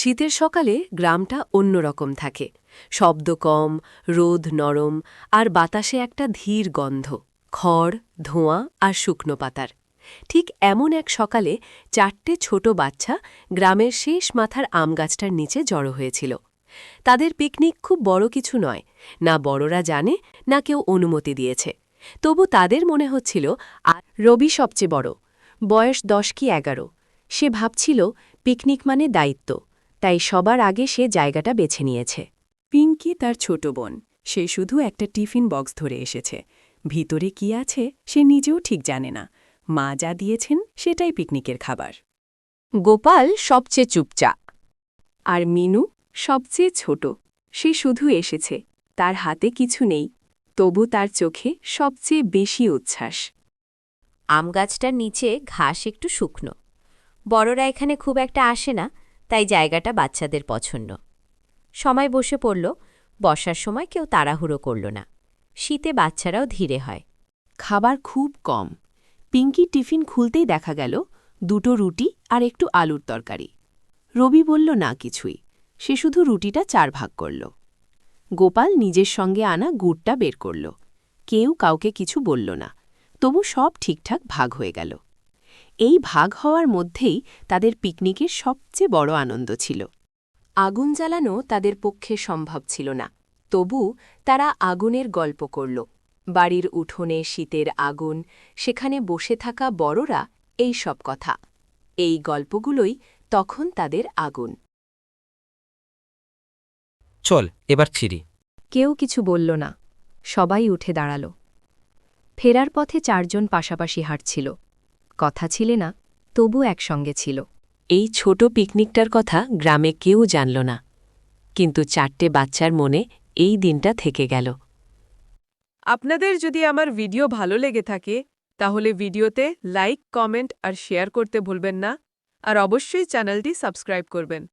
শীতের সকালে গ্রামটা অন্যরকম থাকে। শব্দ কম, রোদ নরম, আর বাতাসে একটা ধীর গন্ধ, খড়, ধোঁয়া আর শুকনো পাতার। ঠিক এমন এক সকালে 4টে ছোট বাচ্চা গ্রামের শেষ মাথার আম গাছটার নিচে জড়ো হয়েছিল। তাদের পিকনিক খুব বড় কিছু নয়, না বড়রা জানে, না কেউ অনুমতি দিয়েছে। তবু তাদের মনে হচ্ছিল আর রবি সবচেয়ে বড়, বয়স 10 কি 11। সে ভাবছিল পিকনিক মানে দায়িত্ব, তাই সবার আগে সে জায়গাটা বেছে নিয়েছে। পিঙ্কি তার ছোট বোন, সে শুধু একটা টিফিন বক্স ধরে এসেছে। ভিতরে কি আছে সে নিজেও ঠিক জানে না। মা যা দিয়েছেন সেটাই পিকনিকের খাবার। গোপাল সবচেয়ে চুপচাপ। আর মিনু সবচেয়ে ছোট, সে শুধু এসেছে, তার হাতে কিছু নেই, তবু তার চোখে সবচেয়ে বেশি উচ্ছ্বাস। আম গাছটার নিচে ঘাস একটু শুকনো, বড়রা এখানে খুব একটা আসে না, তাই জায়গাটা বাচ্চাদের পছন্দ। সময় বসে পড়ল, বসার সময় কেউ তাড়াহুড়ো করল না। শীতে বাচ্চারাও ধীরে হয়। খাবার খুব কম। পিঙ্কি টিফিন খুলতেই দেখা গেল 2টো রুটি আর একটু আলুর তরকারি। রবি বলল না কিছুই, সে শুধু রুটিটা 4 ভাগ করল। গোপাল নিজের সঙ্গে আনা গুড়টা বের করল। কেউ কাউকে কিছু বলল না, তবু সব ঠিকঠাক ভাগ হয়ে গেল। এই ভাগ হওয়ার মধ্যেই তাদের পিকনিকের সবচেয়ে বড় আনন্দ ছিল। আগুন জ্বালানো তাদের পক্ষে সম্ভব ছিল না, তবু তারা আগুনের গল্প করল। বাড়ির উঠোনে শীতের আগুন, সেখানে বসে থাকা বড়রা, এই সব কথা, এই গল্পগুলোই তখন তাদের আগুন। চল এবার ছিড়ি। কেউ কিছু বলল না, সবাই উঠে দাঁড়াল। ফেরার পথে 4 জন পাশাপাশি হাঁটছিল। কথা ছিলে না, তবু একসঙ্গে ছিল। এই ছোট পিকনিকটার কথা গ্রামে কেউ জানল না, কিন্তু 4টে বাচ্চার মনে এই দিনটা থেকে গেল। আপনাদের যদি আমার ভিডিও ভালো লেগে থাকে তাহলে ভিডিওতে লাইক, কমেন্ট আর শেয়ার করতে ভুলবেন না, আর অবশ্যই চ্যানেলটি সাবস্ক্রাইব করবেন।